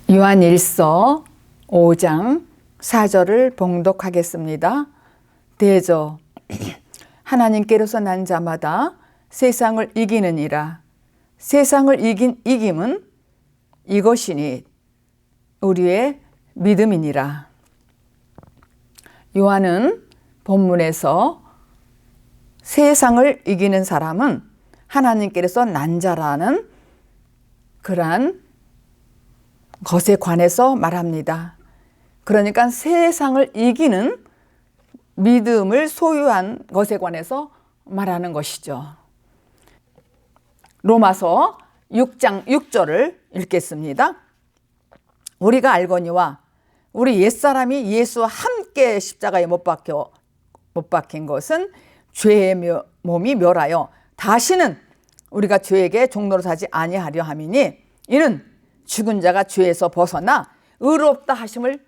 요한일서 5장 4절을 봉독하겠습니다. 대저 하나님께로서 난 자마다 세상을 이기느니라. 세상을 이긴 이김은 이것이니 우리의 믿음이니라. 요한은 본문에서 세상을 이기는 사람은 하나님께로서 난 자라는 그러한 것에 관해서 말합니다. 그러니까 세상을 이기는 믿음을 소유한 것에 관해서 말하는 것이죠. 로마서 6장 6절을 읽겠습니다. 우리가 알거니와 우리 옛사람이 예수와 함께 십자가에 못 박힌 것은 죄의 몸이 멸하여 다시는 우리가 죄에게 종노릇하지 아니하려 함이니 이는 죽은 자가 죄에서 벗어나 의롭다 하심을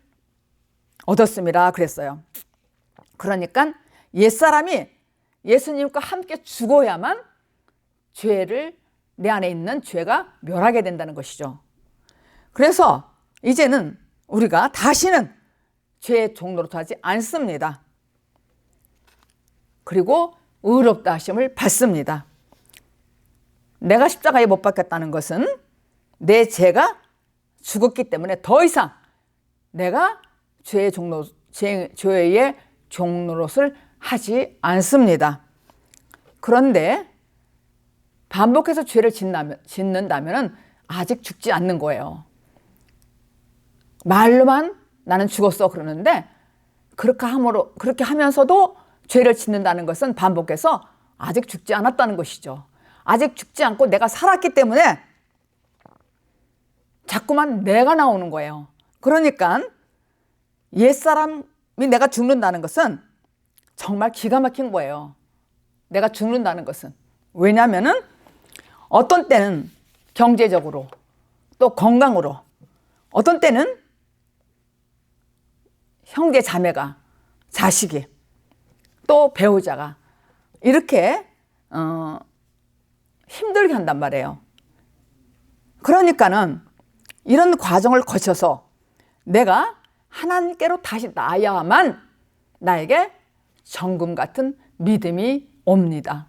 얻었음이라 그랬어요. 그러니까 옛사람이 예수님과 함께 죽어야만 내 안에 있는 죄가 멸하게 된다는 것이죠. 그래서 이제는 우리가 다시는 죄의 종노릇하지 않습니다. 그리고 의롭다 하심을 받습니다. 내가 십자가에 못 박혔다는 것은 내 죄가 죽었기 때문에 더 이상 내가 죄의 종노릇을 하지 않습니다. 그런데 반복해서 죄를 짓는다면 아직 죽지 않는 거예요. 말로만 나는 죽었어 그러는데 그렇게 하면서도 죄를 짓는다는 것은 반복해서 아직 죽지 않았다는 것이죠. 아직 죽지 않고 내가 살았기 때문에 자꾸만 내가 나오는 거예요. 그러니까 옛사람이 내가 죽는다는 것은 정말 기가 막힌 거예요. 내가 죽는다는 것은. 왜냐하면은 어떤 때는 경제적으로 또 건강으로 어떤 때는 형제 자매가 자식이 또 배우자가 이렇게 힘들게 한단 말이에요. 그러니까는 이런 과정을 거쳐서 내가 하나님께로 다시 나아야만 나에게 정금 같은 믿음이 옵니다.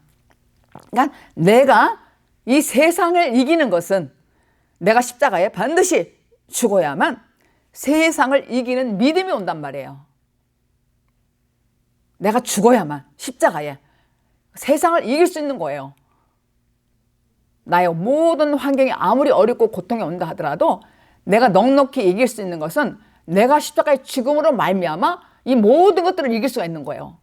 그러니까 내가 이 세상을 이기는 것은 내가 십자가에 반드시 죽어야만 세상을 이기는 믿음이 온단 말이에요. 내가 죽어야만 십자가에 세상을 이길 수 있는 거예요. 나의 모든 환경이 아무리 어렵고 고통이 온다 하더라도 내가 넉넉히 이길 수 있는 것은 내가 십자가의 죽음으로 말미암아 이 모든 것들을 이길 수가 있는 거예요.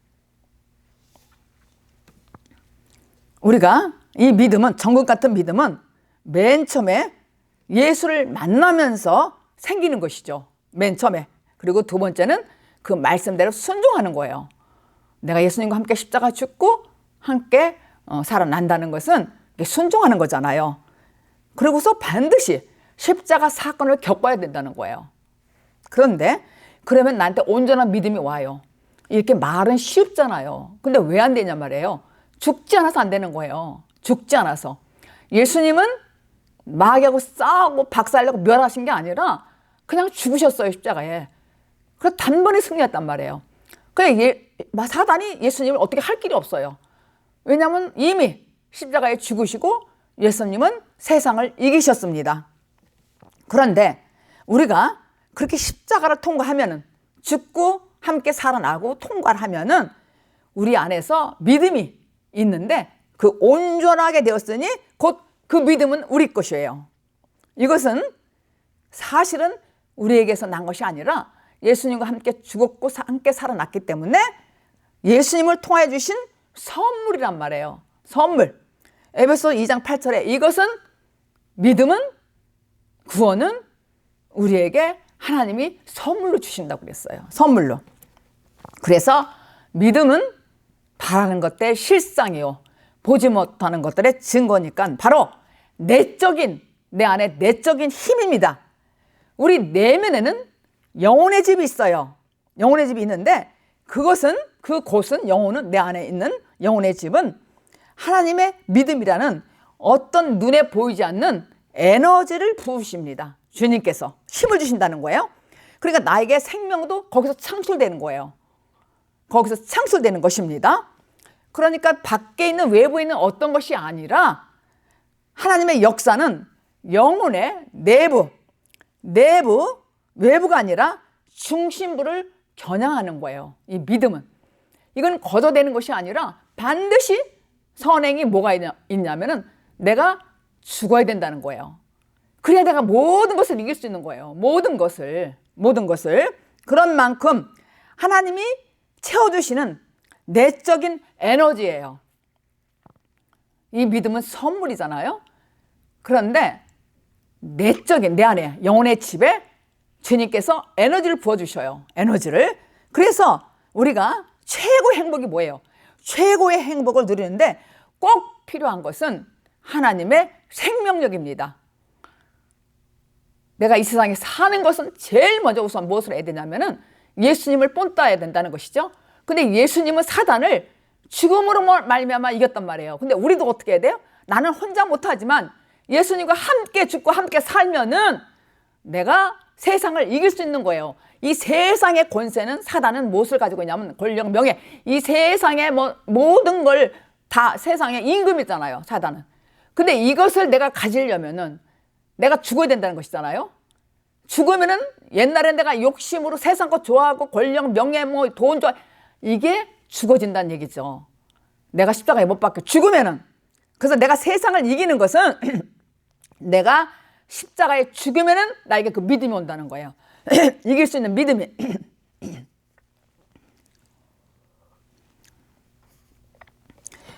우리가 이 믿음은, 정금 같은 믿음은 맨 처음에 예수를 만나면서 생기는 것이죠. 맨 처음에. 그리고 두 번째는 그 말씀대로 순종하는 거예요. 내가 예수님과 함께 십자가 죽고 함께 살아난다는 것은 순종하는 거잖아요. 그러고서 반드시 십자가 사건을 겪어야 된다는 거예요. 그런데 그러면 나한테 온전한 믿음이 와요. 이렇게 말은 쉽잖아요. 근데 왜 안 되냐 말이에요. 죽지 않아서 안 되는 거예요. 죽지 않아서. 예수님은 마귀하고 싸우고 박살내고 멸하신 게 아니라 그냥 죽으셨어요, 십자가에. 그래서 단번에 승리했단 말이에요. 그래, 사단이 예수님을 어떻게 할 길이 없어요. 왜냐하면 이미 십자가에 죽으시고 예수님은 세상을 이기셨습니다. 그런데 우리가 그렇게 십자가를 통과하면은, 죽고 함께 살아나고 통과를 하면은 우리 안에서 믿음이 있는데 그 온전하게 되었으니 곧 그 믿음은 우리 것이에요. 이것은 사실은 우리에게서 난 것이 아니라 예수님과 함께 죽었고 함께 살아났기 때문에 예수님을 통하여 주신 선물이란 말이에요. 선물. 에베소 2장 8절에 이것은 믿음은, 구원은 우리에게 하나님이 선물로 주신다고 그랬어요. 선물로. 그래서 믿음은 바라는 것들의 실상이요, 보지 못하는 것들의 증거니까 바로 내 안에 내적인 힘입니다. 우리 내면에는 영혼의 집이 있어요. 영혼의 집이 있는데 그곳은 영혼은, 내 안에 있는 영혼의 집은 하나님의 믿음이라는 어떤 눈에 보이지 않는 에너지를 부으십니다. 주님께서 힘을 주신다는 거예요. 그러니까 나에게 생명도 거기서 창출되는 거예요. 거기서 창출되는 것입니다. 그러니까 밖에 있는 외부에 있는 어떤 것이 아니라 하나님의 역사는 영혼의 내부, 외부가 아니라 중심부를 겨냥하는 거예요. 이 믿음은. 이건 걷어내는 것이 아니라 반드시 선행이 뭐가 있냐면은 내가 죽어야 된다는 거예요. 그래야 내가 모든 것을 이길 수 있는 거예요. 모든 것을. 그런 만큼 하나님이 채워주시는 내적인 에너지예요. 이 믿음은 선물이잖아요. 그런데 내적인 내 안에 영혼의 집에 주님께서 에너지를 부어주셔요. 에너지를. 그래서 우리가 최고의 행복이 뭐예요? 최고의 행복을 누리는데 꼭 필요한 것은 하나님의 생명력입니다. 내가 이 세상에 사는 것은 제일 먼저 우선 무엇을 해야 되냐면은 예수님을 본따야 된다는 것이죠. 근데 예수님은 사단을 죽음으로 말미암아 이겼단 말이에요. 근데 우리도 어떻게 해야 돼요? 나는 혼자 못하지만 예수님과 함께 죽고 함께 살면은 내가 세상을 이길 수 있는 거예요. 이 세상의 권세는 사단은 무엇을 가지고 있냐면 권력, 명예, 이 세상의 모든 걸 다 세상의 임금이잖아요, 사단은. 근데 이것을 내가 가지려면은 내가 죽어야 된다는 것이잖아요. 죽으면은 옛날에 내가 욕심으로 세상 것 좋아하고 권력, 명예, 돈 좋아, 이게 죽어진다는 얘기죠. 내가 십자가에 못 박혀 죽으면은. 그래서 내가 세상을 이기는 것은 내가 십자가에 죽으면은 나에게 그 믿음이 온다는 거예요. 이길 수 있는 믿음이.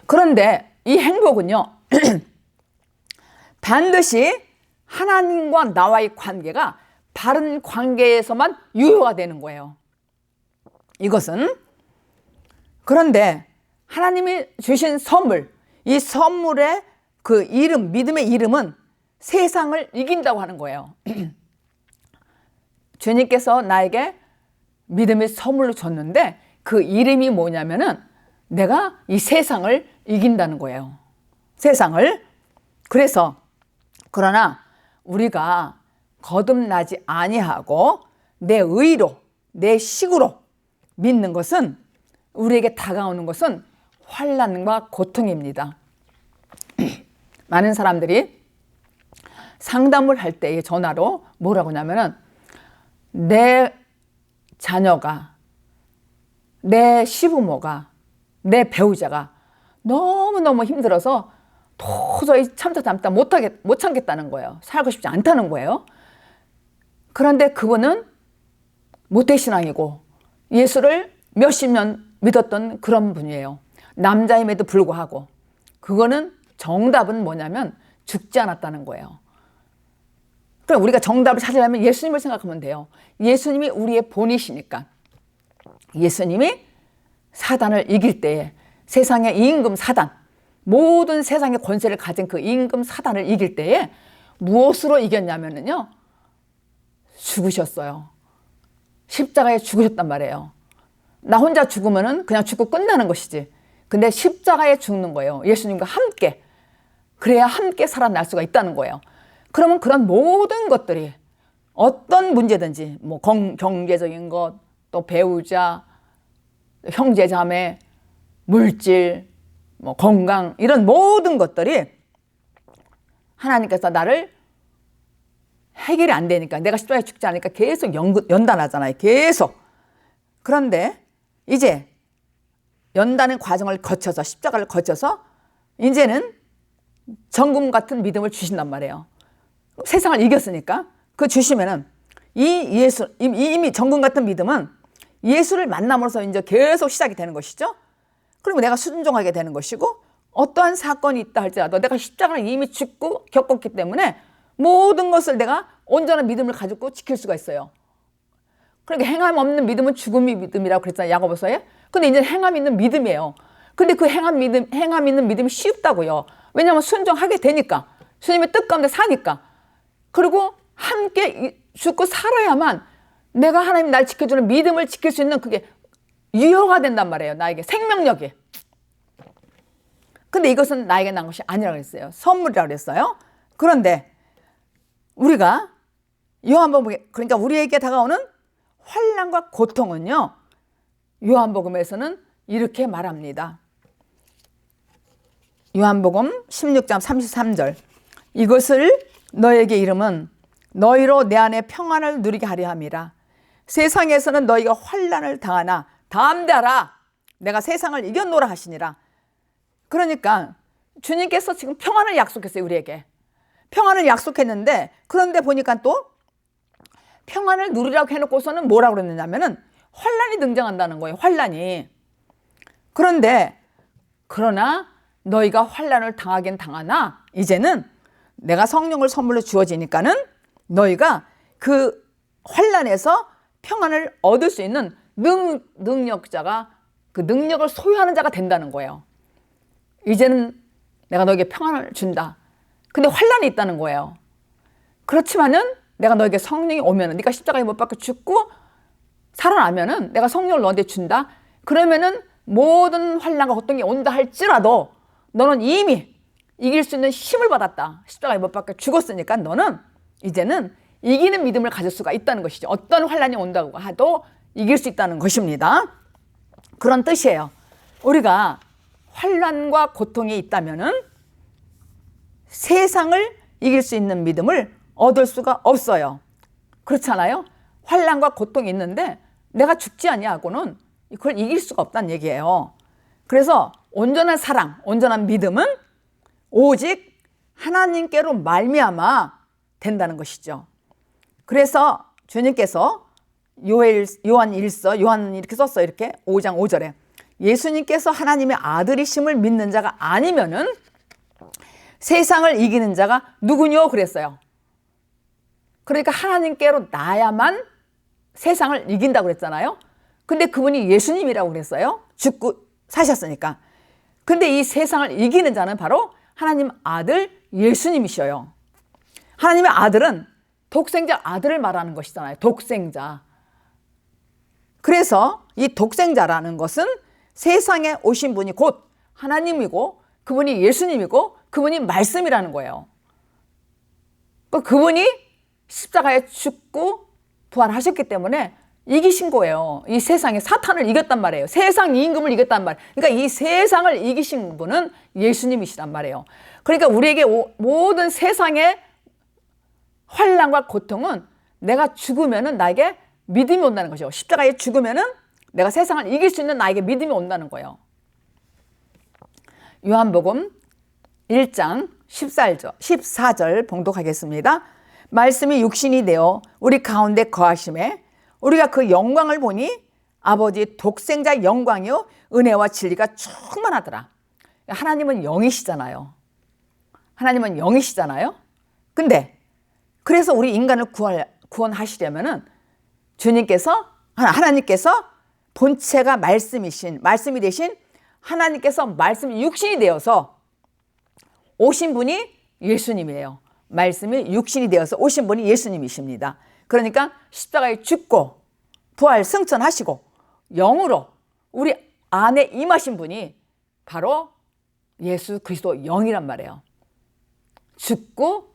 그런데 이 행복은요, 반드시 하나님과 나와의 관계가 바른 관계에서만 유효가 되는 거예요. 이것은. 그런데 하나님이 주신 선물, 이 선물의 그 이름, 믿음의 이름은 세상을 이긴다고 하는 거예요. 주님께서 나에게 믿음의 선물로 줬는데 그 이름이 뭐냐면은 내가 이 세상을 이긴다는 거예요. 세상을. 그래서 그러나 우리가 거듭나지 아니하고 내 의로, 내 식으로 믿는 것은 우리에게 다가오는 것은 환난과 고통입니다. 많은 사람들이 상담을 할 때에 전화로 뭐라고 하냐면은 내 자녀가, 내 시부모가, 내 배우자가 너무너무 힘들어서 도저히 참다 못 참겠다는 거예요. 살고 싶지 않다는 거예요. 그런데 그분은 모태신앙이고 예수를 몇십 년 믿었던 그런 분이에요. 남자임에도 불구하고. 그거는 정답은 뭐냐면 죽지 않았다는 거예요. 그럼 우리가 정답을 찾으려면 예수님을 생각하면 돼요. 예수님이 우리의 본이시니까. 예수님이 사단을 이길 때에 세상의 임금 사단, 모든 세상의 권세를 가진 그 임금 사단을 이길 때에 무엇으로 이겼냐면요, 죽으셨어요. 십자가에 죽으셨단 말이에요. 나 혼자 죽으면은 그냥 죽고 끝나는 것이지. 근데 십자가에 죽는 거예요. 예수님과 함께. 그래야 함께 살아날 수가 있다는 거예요. 그러면 그런 모든 것들이 어떤 문제든지 뭐 경제적인 것, 또 배우자, 형제 자매, 물질, 뭐 건강, 이런 모든 것들이 하나님께서 나를 해결이 안 되니까, 내가 십자가에 죽지 않으니까 계속 연단하잖아요. 계속. 그런데 이제 연단의 과정을 거쳐서, 십자가를 거쳐서 이제는 정금 같은 믿음을 주신단 말이에요. 세상을 이겼으니까. 그 주시면은 이미 정금 같은 믿음은 예수를 만남으로써 이제 계속 시작이 되는 것이죠. 그리고 내가 순종하게 되는 것이고, 어떠한 사건이 있다 할지라도 내가 십자가를 이미 죽고 겪었기 때문에 모든 것을 내가 온전한 믿음을 가지고 지킬 수가 있어요. 그러니까 행함 없는 믿음은 죽음의 믿음이라고 그랬잖아요, 야고보서에. 근데 이제 행함 있는 믿음이에요. 근데 그 행함 있는 믿음이 쉽다고요. 왜냐하면 순종하게 되니까. 주님의 뜻 가운데 사니까. 그리고 함께 죽고 살아야만 내가 하나님 날 지켜주는 믿음을 지킬 수 있는 그게 유효가 된단 말이에요. 나에게 생명력이. 근데 이것은 나에게 난 것이 아니라고 했어요. 선물이라고 했어요. 그런데 우리가 요한복음, 그러니까 우리에게 다가오는 환난과 고통은요, 요한복음에서는 이렇게 말합니다. 요한복음 16장 33절, 이것을 너에게 이름은 너희로 내 안에 평안을 누리게 하려 함이라. 세상에서는 너희가 환난을 당하나 담대하라, 내가 세상을 이겼노라 하시니라. 그러니까 주님께서 지금 평안을 약속했어요. 우리에게 평안을 약속했는데, 그런데 보니까 또 평안을 누리라고 해놓고서는 뭐라고 그랬느냐면은 환난이 등장한다는 거예요. 환난이. 그런데 그러나 너희가 환난을 당하긴 당하나 이제는 내가 성령을 선물로 주어지니까는 너희가 그 환난에서 평안을 얻을 수 있는 능력자가, 그 능력을 소유하는 자가 된다는 거예요. 이제는 내가 너에게 평안을 준다. 근데 환난이 있다는 거예요. 그렇지만은 내가 너에게 성령이 오면은, 네가 십자가에 못 박혀 죽고 살아나면은 내가 성령을 너한테 준다. 그러면은 모든 환난과 고통이 온다 할지라도 너는 이미 이길 수 있는 힘을 받았다. 십자가에 못 박혀 죽었으니까 너는 이제는 이기는 믿음을 가질 수가 있다는 것이죠. 어떤 환난이 온다고 해도 이길 수 있다는 것입니다. 그런 뜻이에요. 우리가 환난과 고통이 있다면은 세상을 이길 수 있는 믿음을 얻을 수가 없어요. 그렇잖아요. 환난과 고통이 있는데 내가 죽지 아니하고는 그걸 이길 수가 없다는 얘기예요. 그래서 온전한 사랑, 온전한 믿음은 오직 하나님께로 말미암아 된다는 것이죠. 그래서 주님께서 요한 1서, 요한 이렇게 썼어요. 이렇게 5장 5절에 예수님께서 하나님의 아들이심을 믿는 자가 아니면은 세상을 이기는 자가 누구뇨 그랬어요. 그러니까 하나님께로 나야만 세상을 이긴다고 그랬잖아요. 근데 그분이 예수님이라고 그랬어요. 죽고 사셨으니까. 근데 이 세상을 이기는 자는 바로 하나님 아들 예수님이셔요. 하나님의 아들은 독생자 아들을 말하는 것이잖아요. 독생자. 그래서 이 독생자라는 것은 세상에 오신 분이 곧 하나님이고, 그분이 예수님이고, 그분이 말씀이라는 거예요. 그분이 십자가에 죽고 부활하셨기 때문에 이기신 거예요. 이 세상에 사탄을 이겼단 말이에요. 세상 임금을 이겼단 말이에요. 그러니까 이 세상을 이기신 분은 예수님이시란 말이에요. 그러니까 우리에게 모든 세상의 환난과 고통은 내가 죽으면은 나에게 믿음이 온다는 것이죠. 십자가에 죽으면은 내가 세상을 이길 수 있는 나에게 믿음이 온다는 거예요. 요한복음 1장 14절 봉독하겠습니다. 말씀이 육신이 되어 우리 가운데 거하심에 우리가 그 영광을 보니 아버지 독생자 영광이요 은혜와 진리가 충만하더라. 하나님은 영이시잖아요. 하나님은 영이시잖아요. 근데 그래서 우리 인간을 구원하시려면은 주님께서, 하나님께서 본체가 말씀이 되신 하나님께서 말씀이 육신이 되어서 오신 분이 예수님이에요. 말씀이 육신이 되어서 오신 분이 예수님이십니다. 그러니까 십자가에 죽고 부활 승천하시고 영으로 우리 안에 임하신 분이 바로 예수 그리스도 영이란 말이에요. 죽고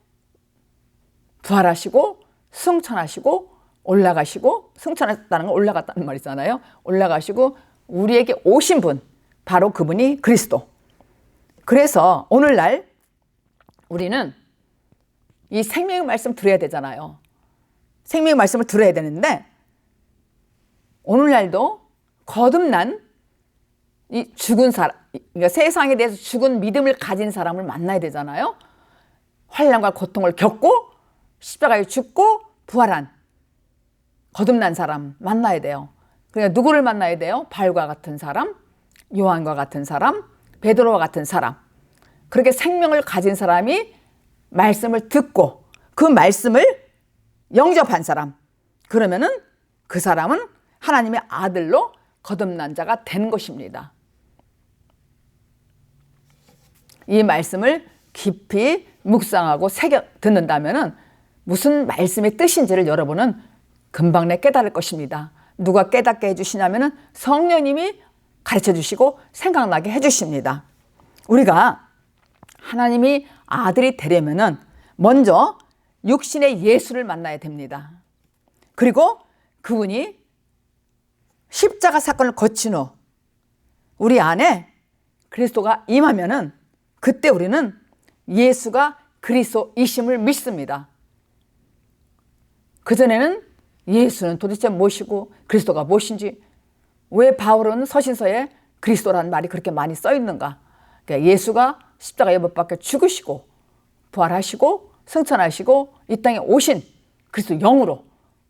부활하시고 승천하시고 올라가시고, 승천했다는 건 올라갔다는 말이잖아요. 올라가시고 우리에게 오신 분, 바로 그분이 그리스도. 그래서 오늘날 우리는 이 생명의 말씀 들어야 되잖아요. 생명의 말씀을 들어야 되는데 오늘날도 거듭난 이 죽은 사람, 그러니까 세상에 대해서 죽은 믿음을 가진 사람을 만나야 되잖아요. 환난과 고통을 겪고 십자가에 죽고 부활한 거듭난 사람 만나야 돼요. 그러니까 누구를 만나야 돼요? 바울과 같은 사람, 요한과 같은 사람, 베드로와 같은 사람. 그렇게 생명을 가진 사람이 말씀을 듣고 그 말씀을 영접한 사람. 그러면은 그 사람은 하나님의 아들로 거듭난 자가 된 것입니다. 이 말씀을 깊이 묵상하고 새겨 듣는다면은 무슨 말씀의 뜻인지를 여러분은 금방 내 깨달을 것입니다. 누가 깨닫게 해주시냐면은 성령님이 가르쳐 주시고 생각나게 해주십니다. 우리가 하나님이 아들이 되려면은 먼저 육신의 예수를 만나야 됩니다. 그리고 그분이 십자가 사건을 거친 후 우리 안에 그리스도가 임하면은 그때 우리는 예수가 그리스도이심을 믿습니다. 그전에는 예수는 도대체 무엇이고 그리스도가 무엇인지, 왜 바울은 서신서에 그리스도라는 말이 그렇게 많이 써 있는가? 그러니까 예수가 십자가에 못 박혀 죽으시고 부활하시고 승천하시고 이 땅에 오신 그리스도 영으로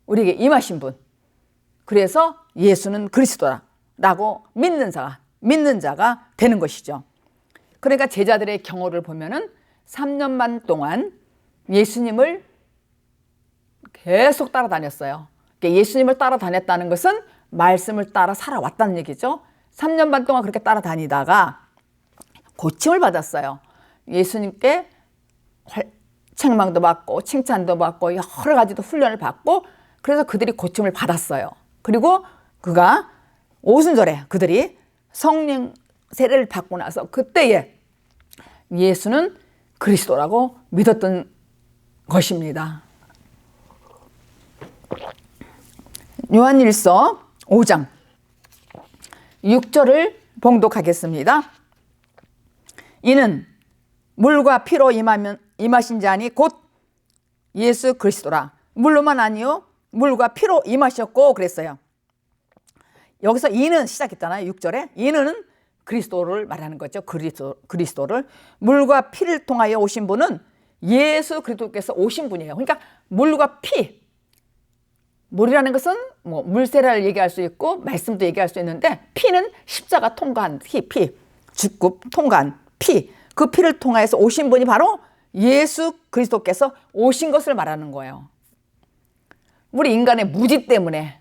우리에게 임하신 분, 그래서 예수는 그리스도라고 믿는 자가 되는 것이죠. 그러니까 제자들의 경우를 보면은 3년 반 동안 예수님을 계속 따라다녔어요. 그러니까 예수님을 따라다녔다는 것은 말씀을 따라 살아왔다는 얘기죠. 3년 반 동안 그렇게 따라다니다가 고침을 받았어요. 예수님께 책망도 받고 칭찬도 받고 여러 가지도 훈련을 받고, 그래서 그들이 고침을 받았어요. 그리고 그가 오순절에 그들이 성령 세례를 받고 나서 그때에 예수는 그리스도라고 믿었던 것입니다. 요한일서 5장 6절을 봉독하겠습니다. 이는 물과 피로 임하신 자니 곧 예수 그리스도라. 물로만 아니요 물과 피로 임하셨고 그랬어요. 여기서 이는 시작했잖아요. 6절에 이는 그리스도를 말하는 거죠. 그리스도를. 물과 피를 통하여 오신 분은 예수 그리스도께서 오신 분이에요. 그러니까 물과 피, 물이라는 것은 뭐 물세례를 얘기할 수 있고 말씀도 얘기할 수 있는데, 피는 십자가 통과한 피, 죽고 통과한 피, 그 피를 통하여서 오신 분이 바로 예수 그리스도께서 오신 것을 말하는 거예요. 우리 인간의 무지 때문에,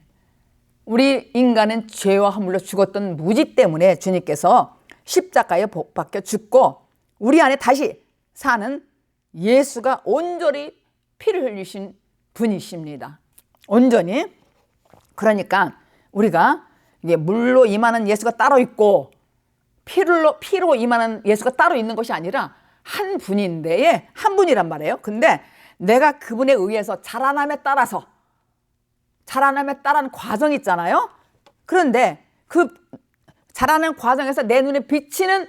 우리 인간은 죄와 허물로 죽었던 무지 때문에 주님께서 십자가에 못 박혀 죽고 우리 안에 다시 사는 예수가 온전히 피를 흘리신 분이십니다. 온전히. 그러니까 우리가 이게 물로 임하는 예수가 따로 있고 피로 임하는 예수가 따로 있는 것이 아니라 한 분인데, 한 분이란 말이에요. 근데 내가 그분에 의해서 자라남에 따른 과정이 있잖아요. 그런데 그 자라는 과정에서 내 눈에 비치는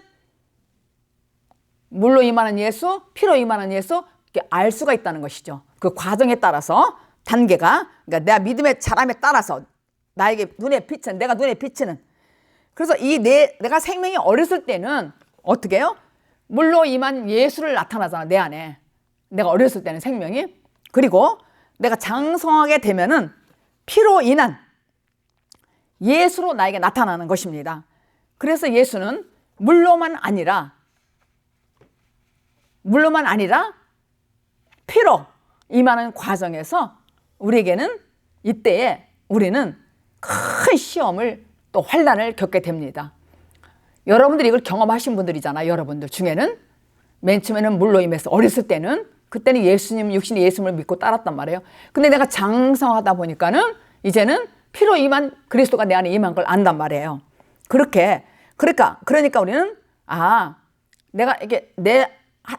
물로 임하는 예수, 피로 임하는 예수, 이렇게 알 수가 있다는 것이죠. 그 과정에 따라서 단계가, 그러니까 내가 믿음의 자람에 따라서 나에게 내가 눈에 비치는. 그래서 내가 생명이 어렸을 때는 어떻게 해요? 물로 임한 예수를 나타나잖아, 내 안에. 내가 어렸을 때는 생명이. 그리고 내가 장성하게 되면은 피로 인한 예수로 나에게 나타나는 것입니다. 그래서 예수는 물로만 아니라 피로 임하는 과정에서 우리에게는 이때에 우리는 큰 시험을 또 환난을 겪게 됩니다. 여러분들이 이걸 경험하신 분들이잖아요. 여러분들 중에는 맨 처음에는 물로 임해서 어렸을 때는, 그때는 육신의 예수님을 믿고 따랐단 말이에요. 근데 내가 장성하다 보니까는 이제는 피로 임한 그리스도가 내 안에 임한 걸 안단 말이에요. 그러니까 우리는 내가 이게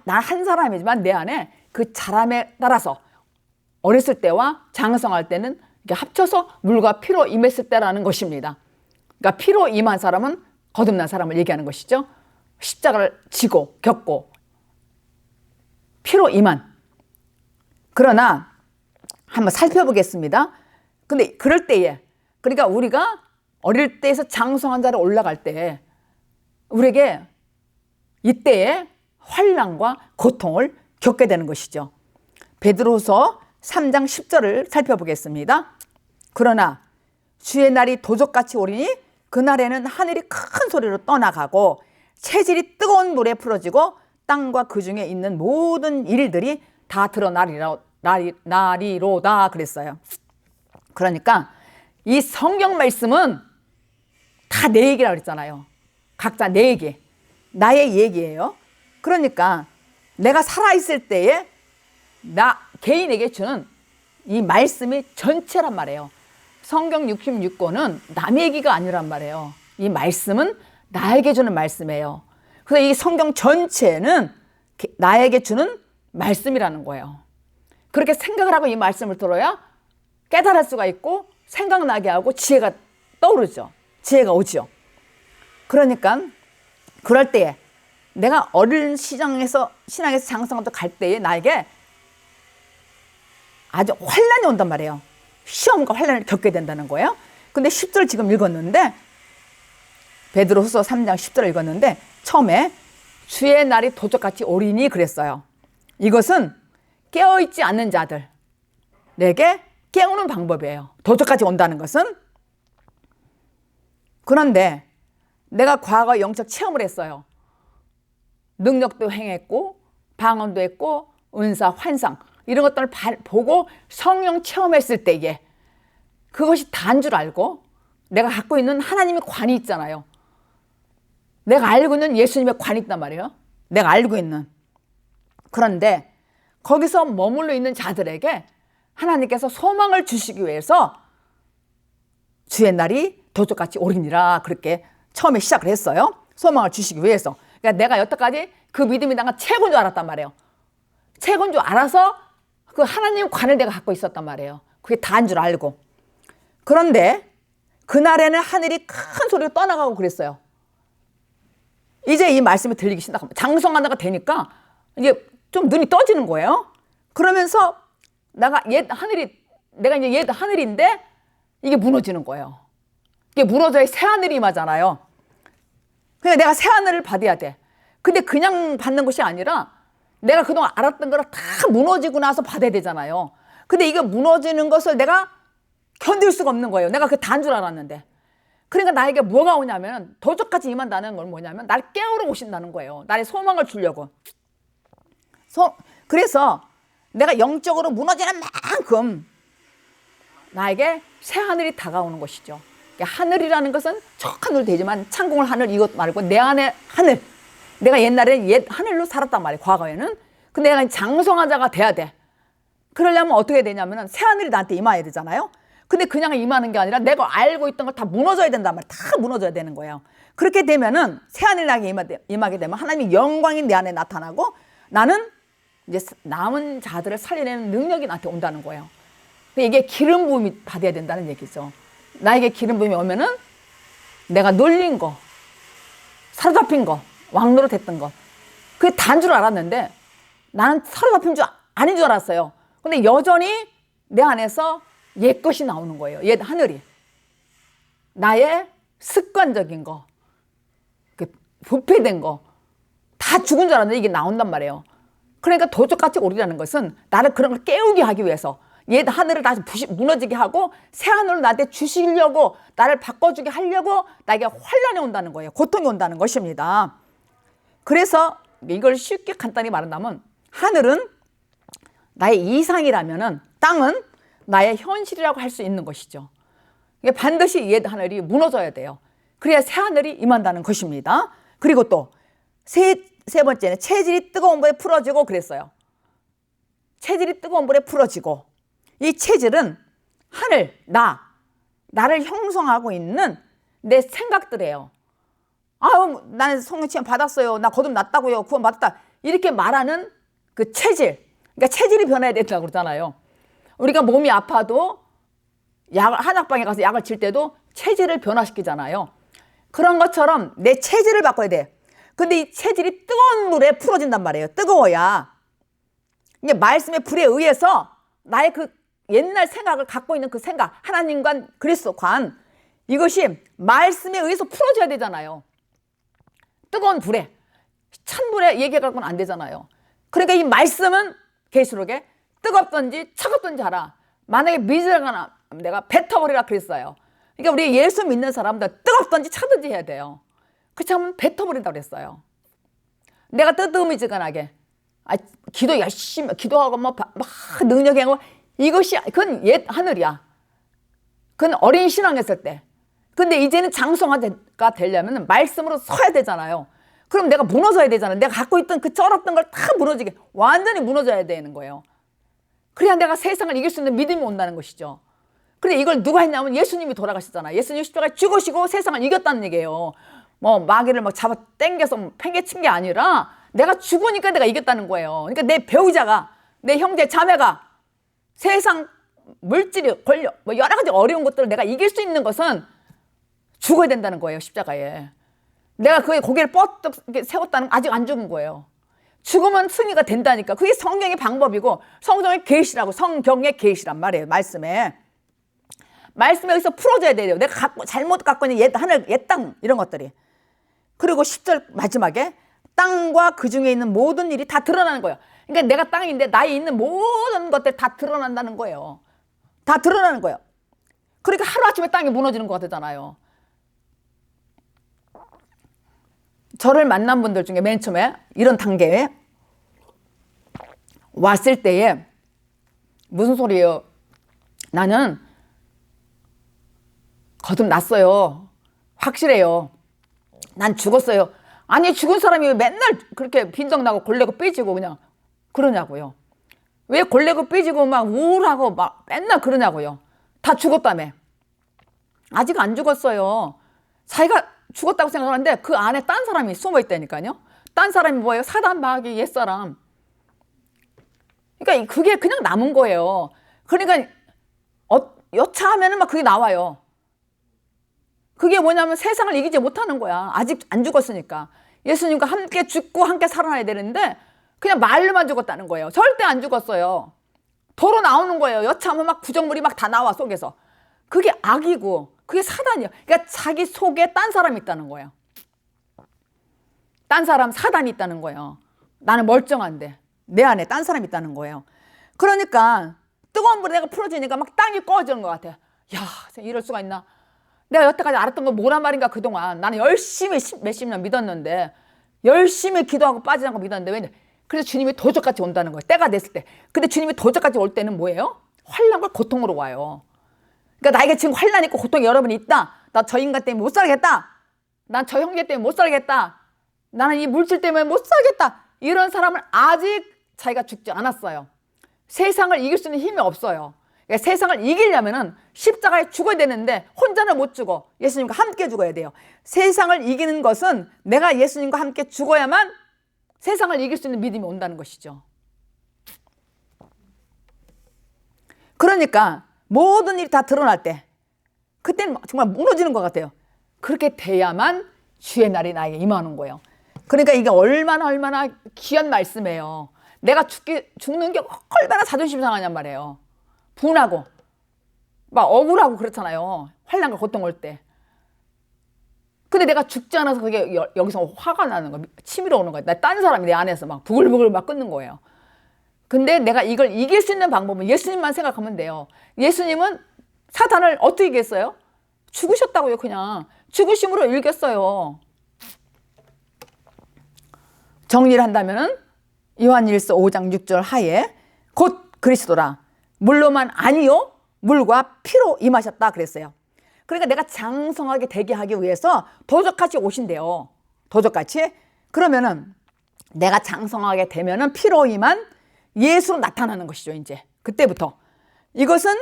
나 한 사람이지만 내 안에 그 자람에 따라서 어렸을 때와 장성할 때는 이게 합쳐서 물과 피로 임했을 때라는 것입니다. 그러니까 피로 임한 사람은 거듭난 사람을 얘기하는 것이죠. 십자가를 지고 겪고 피로 임한. 그러나 한번 살펴보겠습니다. 근데 그럴 때에, 그러니까 우리가 어릴 때에서 장성한 자로 올라갈 때 우리에게 이때에 환난과 고통을 겪게 되는 것이죠. 베드로서 3장 10절을 살펴보겠습니다. 그러나 주의 날이 도적같이 오리니 그날에는 하늘이 큰 소리로 떠나가고 체질이 뜨거운 물에 풀어지고 땅과 그 중에 있는 모든 일들이 다 드러나리로다 그랬어요. 그러니까 이 성경 말씀은 다 내 얘기라고 그랬잖아요. 각자 내 얘기, 나의 얘기예요. 그러니까 내가 살아있을 때에 나 개인에게 주는 이 말씀이 전체란 말이에요. 성경 66권은 남의 얘기가 아니란 말이에요. 이 말씀은 나에게 주는 말씀이에요. 그래서 이 성경 전체는 나에게 주는 말씀이라는 거예요. 그렇게 생각을 하고 이 말씀을 들어야 깨달을 수가 있고 생각나게 하고 지혜가 떠오르죠. 지혜가 오죠. 그러니까 그럴 때에 내가 어린 신앙에서 장성한테 갈 때에 나에게 아주 환란이 온단 말이에요. 시험과 환란을 겪게 된다는 거예요. 근데 10절 지금 읽었는데, 베드로후서 3장 10절 읽었는데 처음에 주의 날이 도적같이 오리니 그랬어요. 이것은 깨어있지 않는 자들에게 깨우는 방법이에요. 도적같이 온다는 것은. 그런데 내가 과거 영적 체험을 했어요. 능력도 행했고 방언도 했고 은사, 환상 이런 것들을 보고 성령 체험했을 때에 그것이 다인 줄 알고 내가 갖고 있는 하나님의 관이 있잖아요. 내가 알고 있는 예수님의 관이 있단 말이에요. 내가 알고 있는. 그런데 거기서 머물러 있는 자들에게 하나님께서 소망을 주시기 위해서 주의 날이 도적같이 오리니라 그렇게 처음에 시작을 했어요. 소망을 주시기 위해서. 그러니까 내가 여태까지 그 믿음이 내가 최고인 줄 알았단 말이에요. 최고인 줄 알아서 그 하나님 관을 내가 갖고 있었단 말이에요. 그게 다인 줄 알고. 그런데 그날에는 하늘이 큰 소리로 떠나가고 그랬어요. 이제 이 말씀이 들리기 시작합니다. 장성하나가 되니까 이제 좀 눈이 떠지는 거예요. 그러면서 내가 이제 옛 하늘인데 이게 무너지는 거예요. 이게 무너져야 새 하늘이 임하잖아요. 그러니까 내가 새 하늘을 받아야 돼. 근데 그냥 받는 것이 아니라 내가 그동안 알았던 거를 다 무너지고 나서 받아야 되잖아요. 근데 이거 무너지는 것을 내가 견딜 수가 없는 거예요. 내가 그 단 줄 알았는데. 그러니까 나에게 뭐가 오냐면 도적같이 임한다는 건 뭐냐면 날 깨우러 오신다는 거예요. 나의 소망을 주려고. 그래서 내가 영적으로 무너지는 만큼 나에게 새 하늘이 다가오는 것이죠. 하늘이라는 것은 저 하늘 되지만 창공을 하늘 이것 말고 내 안에 하늘. 내가 옛날에 옛 하늘로 살았단 말이에요. 과거에는. 근데 내가 장성한 자가 돼야 돼. 그러려면 어떻게 되냐면 새 하늘이 나한테 임해야 되잖아요. 근데 그냥 임하는 게 아니라 내가 알고 있던 걸 다 무너져야 된단 말이에요. 다 무너져야 되는 거예요. 그렇게 되면은 새 하늘이 나에게 임하게 되면 하나님의 영광이 내 안에 나타나고 나는 이제 남은 자들을 살려내는 능력이 나한테 온다는 거예요. 이게 기름 부음이 받아야 된다는 얘기죠. 나에게 기름 부음이 오면은 내가 놀린 거, 사로잡힌 거, 왕노릇 했던 거, 그게 다인 줄 알았는데 나는 사로잡힌 줄 아닌 줄 알았어요. 근데 여전히 내 안에서 옛 것이 나오는 거예요. 옛 하늘이. 나의 습관적인 거, 부패된 거, 다 죽은 줄 알았는데 이게 나온단 말이에요. 그러니까 도적같이 오리라는 것은 나를 그런 걸 깨우게 하기 위해서 옛 하늘을 다시 무너지게 하고 새 하늘을 나한테 주시려고 나를 바꿔주게 하려고 나에게 환란이 온다는 거예요. 고통이 온다는 것입니다. 그래서 이걸 쉽게 간단히 말한다면 하늘은 나의 이상이라면은 땅은 나의 현실이라고 할 수 있는 것이죠. 반드시 옛 하늘이 무너져야 돼요. 그래야 새 하늘이 임한다는 것입니다. 그리고 또 세 번째는 체질이 뜨거운 물에 풀어지고 그랬어요. 체질이 뜨거운 물에 풀어지고 이 체질은 하늘, 나를 형성하고 있는 내 생각들이에요. 아유, 나는 성령 체험 받았어요. 나 거듭 났다고요. 구원 받았다. 이렇게 말하는 그 체질. 그러니까 체질이 변해야 된다고 그러잖아요. 우리가 몸이 아파도 한약방에 가서 약을 칠 때도 체질을 변화시키잖아요. 그런 것처럼 내 체질을 바꿔야 돼. 근데 이 체질이 뜨거운 물에 풀어진단 말이에요. 뜨거워야. 이게 말씀의 불에 의해서 나의 그 옛날 생각을 갖고 있는 그 생각, 하나님과 그리스도 관, 이것이 말씀에 의해서 풀어져야 되잖아요. 뜨거운 불에, 찬 불에 얘기해갖고는 안 되잖아요. 그러니까 이 말씀은 계시록에 뜨겁든지 차갑든지 하라. 만약에 믿으라거나 내가 뱉어버리라 그랬어요. 그러니까 우리 예수 믿는 사람들 뜨겁든지 차든지 해야 돼요. 그렇지 않으면 뱉어버린다고 그랬어요. 내가 뜨뜻미지근하게 기도 열심히 기도하고 막 능력이 하고 이것이 그건 옛 하늘이야. 그건 어린 신앙했을 때. 근데 이제는 장성화가 되려면 말씀으로 서야 되잖아요. 그럼 내가 무너져야 되잖아요. 내가 갖고 있던 그 쩔었던 걸 다 무너지게 완전히 무너져야 되는 거예요. 그래야 내가 세상을 이길 수 있는 믿음이 온다는 것이죠. 그래 이걸 누가 했냐면 예수님이 돌아가셨잖아요. 예수님 십자가에 죽으시고 세상을 이겼다는 얘기예요. 뭐 마귀를 막 잡아 당겨서 팽개친 게 아니라 내가 죽으니까 내가 이겼다는 거예요. 그러니까 내 배우자가 내 형제 자매가 세상 물질이 권력, 뭐 여러 가지 어려운 것들을 내가 이길 수 있는 것은 죽어야 된다는 거예요. 십자가에. 내가 그의 고개를 뻗떡 세웠다는 건 아직 안 죽은 거예요. 죽으면 승리가 된다니까. 그게 성경의 방법이고 성경의 계시라고. 성경의 계시란 말이에요. 말씀에 여기서 풀어줘야 돼요. 내가 잘못 갖고 있는 옛 하늘, 옛 땅 이런 것들이. 그리고 10절 마지막에 땅과 그 중에 있는 모든 일이 다 드러나는 거예요. 그러니까 내가 땅인데 나에 있는 모든 것들이 다 드러난다는 거예요. 다 드러나는 거예요. 그러니까 하루아침에 땅이 무너지는 것 같잖아요. 저를 만난 분들 중에 맨 처음에 이런 단계에 왔을 때에 무슨 소리예요? 나는 거듭났어요. 확실해요. 난 죽었어요. 아니 죽은 사람이 왜 맨날 그렇게 빈정나고 골래고 삐지고 그냥 그러냐고요. 왜 골래고 삐지고 막 우울하고 막 맨날 그러냐고요. 다 죽었다며. 아직 안 죽었어요. 자기가 죽었다고 생각하는데 그 안에 딴 사람이 숨어 있다니까요. 딴 사람이 뭐예요? 사단 마귀 옛사람. 그러니까 그게 그냥 남은 거예요. 그러니까 여차하면은 막 그게 나와요. 그게 뭐냐면 세상을 이기지 못하는 거야. 아직 안 죽었으니까. 예수님과 함께 죽고 함께 살아나야 되는데 그냥 말로만 죽었다는 거예요. 절대 안 죽었어요. 도로 나오는 거예요. 여차하면 막 구정물이 막 다 나와 속에서. 그게 악이고 그게 사단이에요. 그러니까 자기 속에 딴 사람이 있다는 거예요. 딴 사람 사단이 있다는 거예요. 나는 멀쩡한데 내 안에 딴 사람이 있다는 거예요. 그러니까 뜨거운 불에 내가 풀어지니까 막 땅이 꺼지는 것 같아요. 야, 이럴 수가 있나? 내가 여태까지 알았던 건 뭐란 말인가 그동안. 나는 열심히 몇십 년 믿었는데 열심히 기도하고 빠지지 않고 믿었는데 왜? 그래서 주님이 도적같이 온다는 거예요. 때가 됐을 때. 근데 주님이 도적같이 올 때는 뭐예요? 환난과 고통으로 와요. 그러니까 나에게 지금 환난이 있고 고통이 여러분이 있다. 나 저 인간 때문에 못 살겠다. 난 저 형제 때문에 못 살겠다. 나는 이 물질 때문에 못 살겠다. 이런 사람은 아직 자기가 죽지 않았어요. 세상을 이길 수 있는 힘이 없어요. 그러니까 세상을 이기려면은 십자가에 죽어야 되는데 혼자는 못 죽어. 예수님과 함께 죽어야 돼요. 세상을 이기는 것은 내가 예수님과 함께 죽어야만 세상을 이길 수 있는 믿음이 온다는 것이죠. 그러니까 모든 일이 다 드러날 때 그때는 정말 무너지는 것 같아요. 그렇게 돼야만 주의 날이 나에게 임하는 거예요. 그러니까 이게 얼마나 귀한 말씀이에요. 내가 죽는 게 얼마나 자존심 상하냔 말이에요. 분하고 막 억울하고 그렇잖아요. 환난과 고통 올 때. 근데 내가 죽지 않아서 그게 여기서 화가 나는 거야. 치밀어 오는 거야. 딴 사람이 내 안에서 막 부글부글 막 끓는 거예요. 근데 내가 이걸 이길 수 있는 방법은 예수님만 생각하면 돼요. 예수님은 사탄을 어떻게 이겼어요? 죽으셨다고요. 그냥 죽으심으로 이겼어요. 정리를 한다면은 요한일서 5장 6절 하에 곧 그리스도라 물로만 아니요 물과 피로 임하셨다 그랬어요. 그러니까 내가 장성하게 되게 하기 위해서 도적같이 오신대요. 도적같이. 그러면은 내가 장성하게 되면은 피로 임한 예수로 나타나는 것이죠. 이제 그때부터 이것은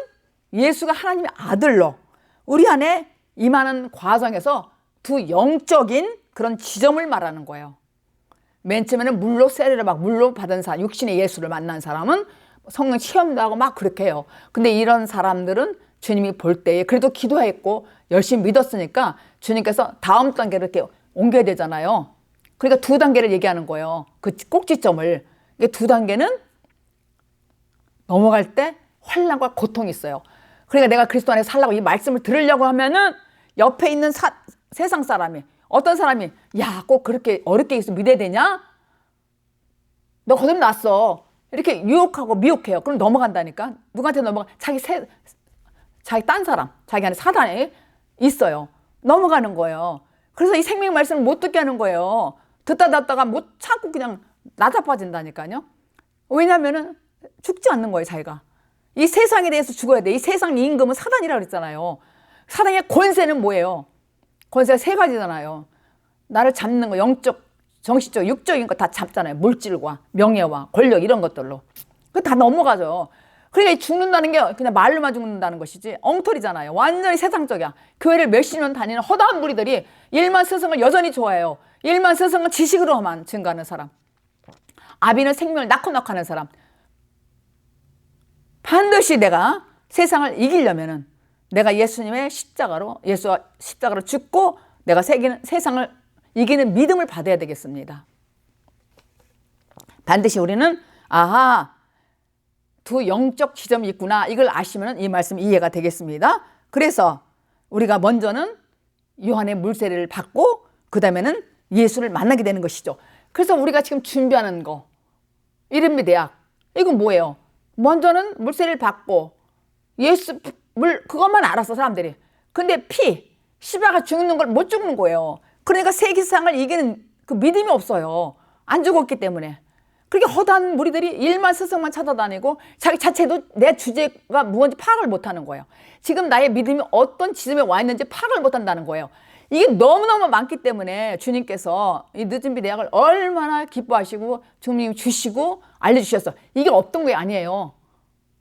예수가 하나님의 아들로 우리 안에 임하는 과정에서 두 영적인 그런 지점을 말하는 거예요. 맨 처음에는 물로 세례를 막 물로 받은 사람, 육신의 예수를 만난 사람은 성령 체험도 하고 막 그렇게 해요. 근데 이런 사람들은 주님이 볼 때에 그래도 기도했고 열심히 믿었으니까 주님께서 다음 단계를 이렇게 옮겨야 되잖아요. 그러니까 두 단계를 얘기하는 거예요. 그 꼭지점을. 이게 두 단계는 넘어갈 때 환난과 고통이 있어요. 그러니까 내가 그리스도 안에 살라고 이 말씀을 들으려고 하면은 옆에 있는 세상 사람이 어떤 사람이 야, 꼭 그렇게 어렵게 있으면 믿어야 되냐? 너 거듭났어. 이렇게 유혹하고 미혹해요. 그럼 넘어간다니까. 누구한테 넘어가? 자기 딴 사람, 자기 안에 사단이 있어요. 넘어가는 거예요. 그래서 이 생명 말씀을 못 듣게 하는 거예요. 듣다가 못 참고 그냥 나자빠진다니까요. 왜냐면은 죽지 않는 거예요, 자기가. 이 세상에 대해서 죽어야 돼. 이 세상 임금은 사단이라고 그랬잖아요. 사단의 권세는 뭐예요? 권세가 세 가지잖아요. 나를 잡는 거, 영적, 정신적, 육적인 거 다 잡잖아요. 물질과 명예와 권력 이런 것들로. 그거 다 넘어가죠. 그러니까 죽는다는 게 그냥 말로만 죽는다는 것이지 엉터리잖아요. 완전히 세상적이야. 교회를 몇십 년 다니는 허다한 무리들이 일만 스승을 여전히 좋아해요. 일만 스승은 지식으로만 증거하는 사람. 아비는 생명을 낳고 하는 사람. 반드시 내가 세상을 이기려면은 내가 예수님의 예수와 십자가로 죽고 내가 세상을 이기는 믿음을 받아야 되겠습니다. 반드시 우리는 두 영적 지점이 있구나, 이걸 아시면 이 말씀 이해가 되겠습니다. 그래서 우리가 먼저는 요한의 물세례를 받고 그 다음에는 예수를 만나게 되는 것이죠. 그래서 우리가 지금 준비하는 거, 이른비 대학, 이건 뭐예요? 먼저는 물세례를 받고 예수를 그것만 알았어, 사람들이. 근데 십자가 죽는 걸 못 죽는 거예요. 그러니까 세상을 이기는 그 믿음이 없어요. 안 죽었기 때문에. 그렇게 허다한 무리들이 일만 스승만 찾아다니고 자기 자체도 내 주제가 무엇인지 파악을 못하는 거예요. 지금 나의 믿음이 어떤 지점에 와 있는지 파악을 못한다는 거예요. 이게 너무너무 많기 때문에 주님께서 이 늦은 비 대학을 얼마나 기뻐하시고 주님이 주시고 알려주셨어. 이게 없던 게 아니에요.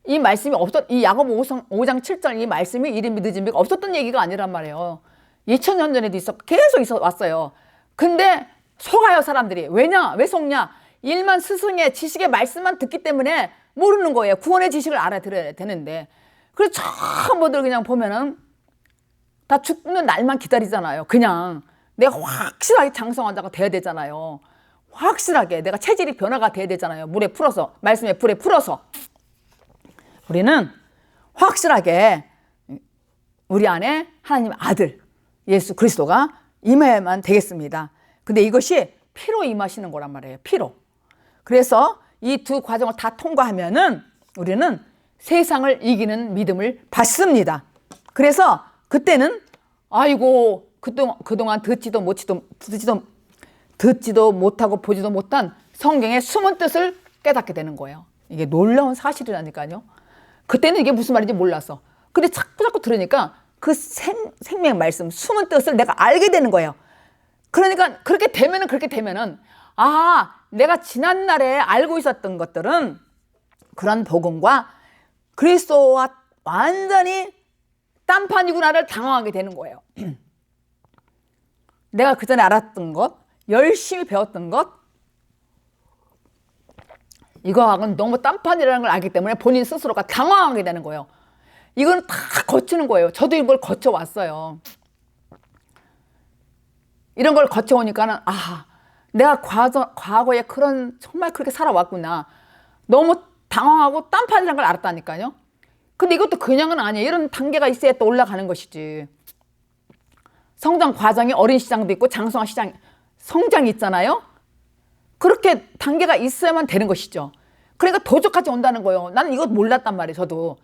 이 말씀이 이 야고보 5장 7절 이 말씀이 이른비 늦은 비가 없었던 얘기가 아니란 말이에요. 2000년 전에도 계속 왔어요. 근데 속아요, 사람들이. 왜 속냐? 일만 스승의 지식의 말씀만 듣기 때문에 모르는 거예요. 구원의 지식을 알아들어야 되는데. 그래서 전부들 그냥 보면은 다 죽는 날만 기다리잖아요. 그냥 내가 확실하게 장성한 자가 돼야 되잖아요. 확실하게 내가 체질이 변화가 돼야 되잖아요. 말씀에 불에 풀어서. 우리는 확실하게 우리 안에 하나님 아들 예수 그리스도가 임해야만 되겠습니다. 근데 이것이 피로 임하시는 거란 말이에요. 피로. 그래서 이 두 과정을 다 통과하면은 우리는 세상을 이기는 믿음을 받습니다. 그래서 그때는 그동안 듣지도 못하고 보지도 못한 성경의 숨은 뜻을 깨닫게 되는 거예요. 이게 놀라운 사실이라니까요. 그때는 이게 무슨 말인지 몰랐어. 근데 자꾸 들으니까 그 생명 말씀, 숨은 뜻을 내가 알게 되는 거예요. 그러니까 그렇게 되면은 내가 지난날에 알고 있었던 것들은 그런 복음과 그리스도와 완전히 딴판이구나를 당황하게 되는 거예요. 내가 그전에 알았던 것, 열심히 배웠던 것, 이거하고는 너무 딴판이라는 걸 알기 때문에 본인 스스로가 당황하게 되는 거예요. 이건 다 거치는 거예요. 저도 이걸 거쳐왔어요. 이런 걸 거쳐오니까는 내가 과거에 정말 그렇게 살아왔구나. 너무 당황하고 딴판이라는 걸 알았다니까요. 근데 이것도 그냥은 아니에요. 이런 단계가 있어야 또 올라가는 것이지. 성장 과정이 어린 시장도 있고 장성한 성장이 있잖아요. 그렇게 단계가 있어야만 되는 것이죠. 그러니까 도적같이 온다는 거예요. 나는 이것 몰랐단 말이에요, 저도.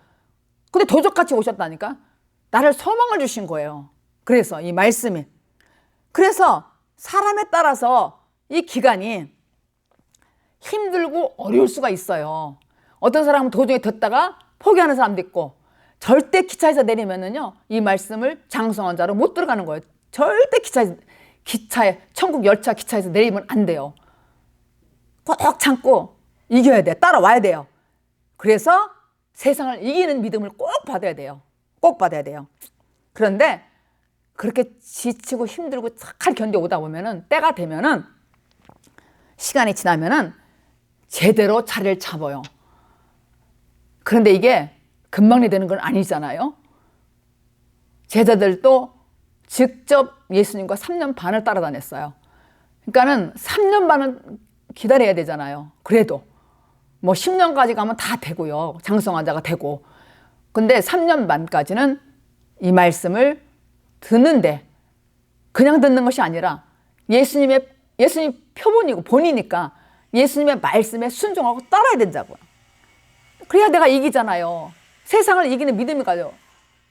근데 도적같이 오셨다니까. 나를 소망을 주신 거예요. 그래서 이 말씀이. 그래서 사람에 따라서 이 기간이 힘들고 어려울 수가 있어요. 어떤 사람은 도중에 듣다가 포기하는 사람도 있고, 절대 기차에서 내리면은요, 이 말씀을 장성한 자로 못 들어가는 거예요. 절대 기차에, 천국 열차 기차에서 내리면 안 돼요. 꼭 참고 이겨야 돼. 따라와야 돼요. 그래서 세상을 이기는 믿음을 꼭 받아야 돼요. 꼭 받아야 돼요. 그런데 그렇게 지치고 힘들고 잘 견뎌오다 보면은, 때가 되면은, 시간이 지나면은 제대로 자리를 잡아요. 그런데 이게 금방이 되는 건 아니잖아요. 제자들도 직접 예수님과 3년 반을 따라다녔어요. 그러니까는 3년 반은 기다려야 되잖아요. 그래도 뭐 10년까지 가면 다 되고요. 장성한 자가 되고. 근데 3년 반까지는 이 말씀을 듣는데, 그냥 듣는 것이 아니라 예수님 표본이고 본이니까 예수님의 말씀에 순종하고 따라야 된다고요. 그래야 내가 이기잖아요. 세상을 이기는 믿음이 가요.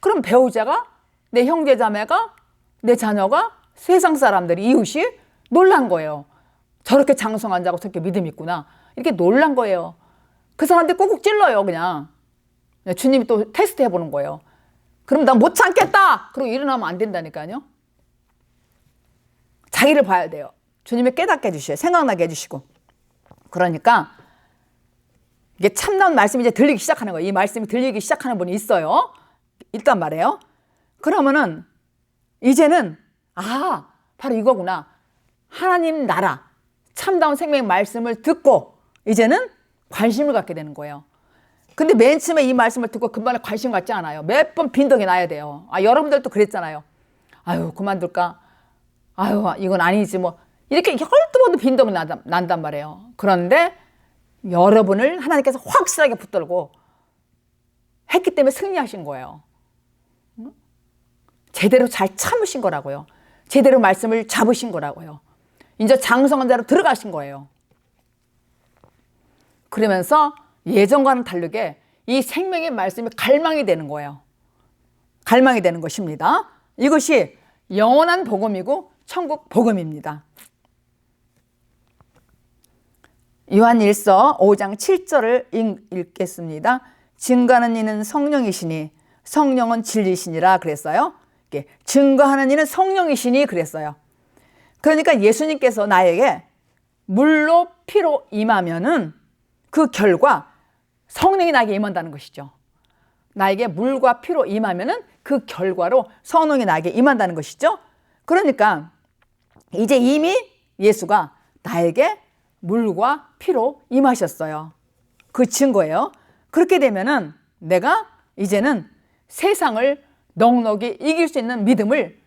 그럼 배우자가, 내 형제 자매가, 내 자녀가, 세상 사람들이, 이웃이 놀란 거예요. 저렇게 장성한 자고 저렇게 믿음이 있구나. 이렇게 놀란 거예요. 그 사람들 꾹꾹 찔러요, 그냥. 주님이 또 테스트 해보는 거예요. 그럼 나 못 참겠다! 그러고 일어나면 안 된다니까요. 자기를 봐야 돼요. 주님이 깨닫게 해주셔요. 생각나게 해주시고. 그러니까 이게 참나온 말씀이 이제 들리기 시작하는 거예요. 이 말씀이 들리기 시작하는 분이 있어요. 일단 말해요. 그러면은 이제는 바로 이거구나. 하나님 나라, 참다운 생명의 말씀을 듣고 이제는 관심을 갖게 되는 거예요. 근데 맨 처음에 이 말씀을 듣고 금방에 관심 갖지 않아요. 몇 번 빈덕이 나야 돼요. 여러분들도 그랬잖아요. 아유, 그만둘까? 아유, 이건 아니지 뭐. 이렇게 열두 번도 빈덕이 난단 말이에요. 그런데 여러분을 하나님께서 확실하게 붙들고 했기 때문에 승리하신 거예요. 제대로 잘 참으신 거라고요. 제대로 말씀을 잡으신 거라고요. 이제 장성한 자로 들어가신 거예요. 그러면서 예전과는 다르게 이 생명의 말씀이 갈망이 되는 거예요. 갈망이 되는 것입니다. 이것이 영원한 복음이고 천국 복음입니다. 요한일서 5장 7절을 읽겠습니다. 증거하는 이는 성령이시니 성령은 진리시니라 그랬어요. 증거하는 이는 성령이시니 그랬어요. 그러니까 예수님께서 나에게 물로 피로 임하면은 그 결과 성령이 나에게 임한다는 것이죠. 나에게 물과 피로 임하면은 그 결과로 성령이 나에게 임한다는 것이죠. 그러니까 이제 이미 예수가 나에게 물과 피로 임하셨어요. 그 증거예요. 그렇게 되면은 내가 이제는 세상을 넉넉히 이길 수 있는 믿음을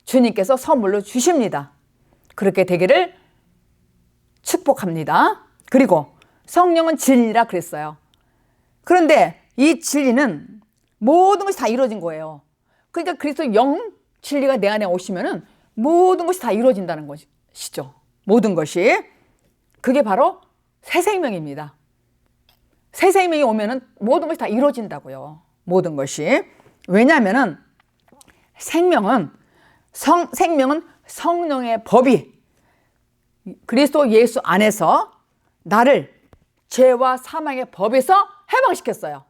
주님께서 선물로 주십니다. 그렇게 되기를 축복합니다. 그리고 성령은 진리라 그랬어요. 그런데 이 진리는 모든 것이 다 이루어진 거예요. 그러니까 그리스도 영 진리가 내 안에 오시면은 모든 것이 다 이루어진다는 것이죠. 모든 것이. 그게 바로 새 생명입니다. 새 생명이 오면은 모든 것이 다 이루어진다고요. 모든 것이. 왜냐하면은 생명은 성령의 법이 그리스도 예수 안에서 나를 죄와 사망의 법에서 해방시켰어요.